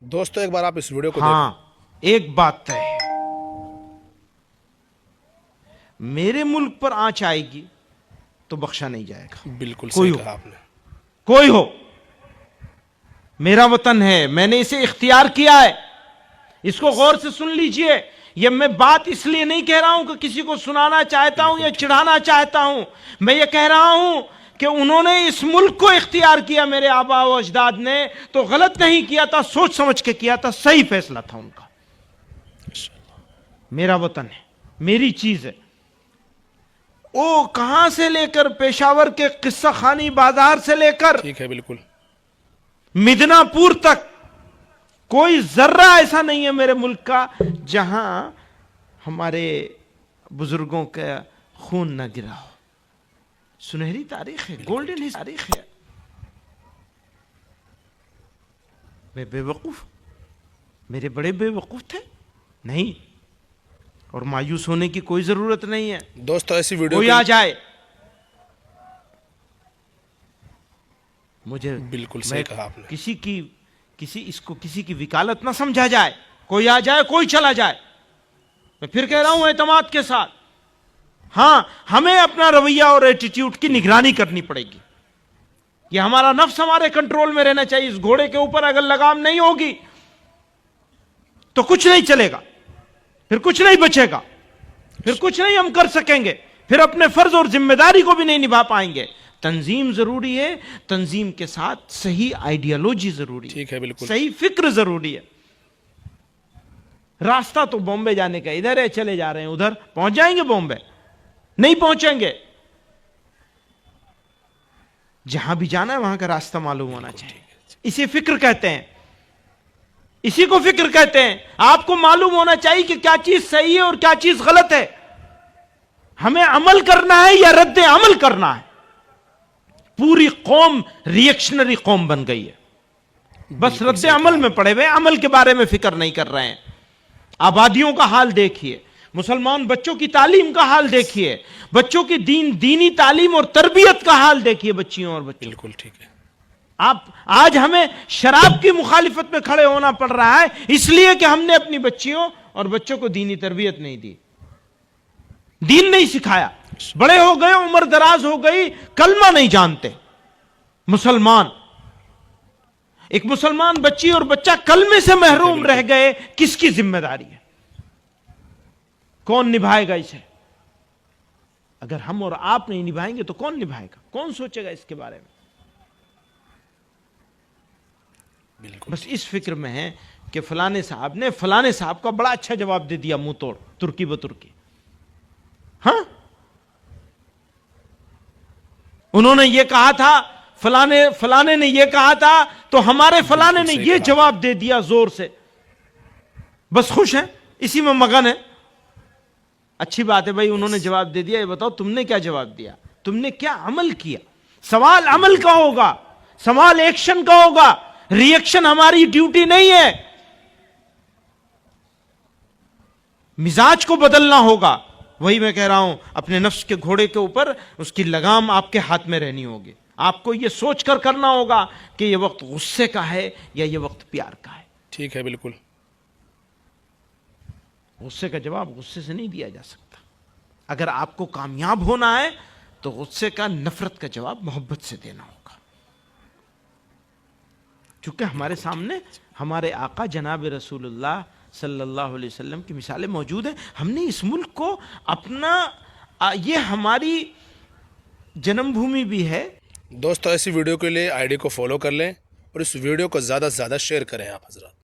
دوستو ایک بار آپ اس ویڈیو کو ہاں ایک بات طے ہے، میرے ملک پر آنچ آئے گی تو بخشا نہیں جائے گا. دیکھیں. بالکل کوئی صحیح ہو، کہا آپ نے. کوئی ہو، میرا وطن ہے، میں نے اسے اختیار کیا ہے. اس کو غور سے سن لیجئے. یہ میں بات اس لیے نہیں کہہ رہا ہوں کہ کسی کو سنانا چاہتا ہوں یا چڑھانا چاہتا ہوں. میں یہ کہہ رہا ہوں کہ انہوں نے اس ملک کو اختیار کیا، میرے آبا و اجداد نے، تو غلط نہیں کیا تھا، سوچ سمجھ کے کیا تھا، صحیح فیصلہ تھا ان کا. میرا وطن ہے، میری چیز ہے. وہ کہاں سے لے کر پشاور کے قصہ خانی بازار سے لے کر ٹھیک ہے. بالکل مدنا پور تک کوئی ذرہ ایسا نہیں ہے میرے ملک کا جہاں ہمارے بزرگوں کا خون نہ گرا ہو. سنہری تاریخ ہے، گولڈن تاریخ ہے. میں بے وقوف، میرے بڑے بے وقوف تھے نہیں، اور مایوس ہونے کی کوئی ضرورت نہیں ہے. دوستو ایسی ویڈیو کوئی آ جائے، مجھے بالکل صحیح کہا آپ نے. کسی کی وکالت نہ سمجھا جائے. کوئی آ جائے، کوئی چلا جائے. میں پھر کہہ رہا ہوں اعتماد کے ساتھ، ہاں ہمیں اپنا رویہ اور ایٹیٹیوڈ کی نگرانی کرنی پڑے گی. یہ ہمارا نفس ہمارے کنٹرول میں رہنا چاہیے. اس گھوڑے کے اوپر اگر لگام نہیں ہوگی تو کچھ نہیں چلے گا، پھر کچھ نہیں بچے گا، پھر کچھ نہیں ہم کر سکیں گے، پھر اپنے فرض اور ذمہ داری کو بھی نہیں نبھا پائیں گے. تنظیم ضروری ہے، تنظیم کے ساتھ صحیح آئیڈیالوجی ضروری ہے. ٹھیک ہے. بالکل صحیح فکر ضروری ہے. راستہ تو بامبے جانے کا ادھر ہے، چلے جا رہے ہیں ادھر، پہنچ جائیں گے بامبے؟ نہیں پہنچیں گے. جہاں بھی جانا ہے وہاں کا راستہ معلوم ہونا چاہیے. اسے فکر کہتے ہیں، اسی کو فکر کہتے ہیں. آپ کو معلوم ہونا چاہیے کہ کیا چیز صحیح ہے اور کیا چیز غلط ہے. ہمیں عمل کرنا ہے یا رد عمل کرنا ہے. پوری قوم ریئیکشنری قوم بن گئی ہے، بس رد عمل میں پڑے ہوئے، عمل کے بارے میں فکر نہیں کر رہے ہیں. آبادیوں کا حال دیکھیے، مسلمان بچوں کی تعلیم کا حال دیکھیے، بچوں کی دینی تعلیم اور تربیت کا حال دیکھیے بچیوں اور بچوں. بالکل ٹھیک ہے. آج ہمیں شراب کی مخالفت میں کھڑے ہونا پڑ رہا ہے اس لیے کہ ہم نے اپنی بچیوں اور بچوں کو دینی تربیت نہیں دی، دین نہیں سکھایا. بڑے ہو گئے، عمر دراز ہو گئی، کلمہ نہیں جانتے. مسلمان، ایک مسلمان بچی اور بچہ کلمے سے محروم رہ گئے، کس کی ذمہ داری ہے؟ کون نبھائے گا اسے؟ اگر ہم اور آپ نہیں نبھائیں گے تو کون نبھائے گا؟ کون سوچے گا اس کے بارے میں؟ بالکل بس اس فکر میں ہے کہ فلانے صاحب نے فلانے صاحب کا بڑا اچھا جواب دے دیا، منہ توڑ، ترکی بترکی. ہاں انہوں نے یہ کہا تھا، فلانے نے یہ کہا تھا، تو ہمارے فلانے نے یہ جواب دے دیا زور سے. بس خوش ہیں، اسی میں مگن ہے. اچھی بات ہے بھائی، انہوں نے جواب دے دیا. یہ بتاؤ تم نے کیا جواب دیا؟ تم نے کیا عمل کیا؟ سوال عمل کا ہوگا، سوال ایکشن کا ہوگا. ریئیکشن ہماری ڈیوٹی نہیں ہے. مزاج کو بدلنا ہوگا. وہی میں کہہ رہا ہوں، اپنے نفس کے گھوڑے کے اوپر اس کی لگام آپ کے ہاتھ میں رہنی ہوگی. آپ کو یہ سوچ کر کرنا ہوگا کہ یہ وقت غصے کا ہے یا یہ وقت پیار کا ہے. ٹھیک ہے. بالکل غصے کا جواب غصے سے نہیں دیا جا سکتا. اگر آپ کو کامیاب ہونا ہے تو غصے کا، نفرت کا جواب محبت سے دینا ہوگا. چونکہ ہمارے سامنے ہمارے آقا جناب رسول اللہ صلی اللہ علیہ وسلم کی مثالیں موجود ہیں. ہم نے اس ملک کو اپنا، یہ ہماری جنم بھومی بھی ہے. دوستو ایسی ویڈیو کے لیے آئی ڈی کو فالو کر لیں اور اس ویڈیو کو زیادہ سے زیادہ شیئر کریں آپ حضرات.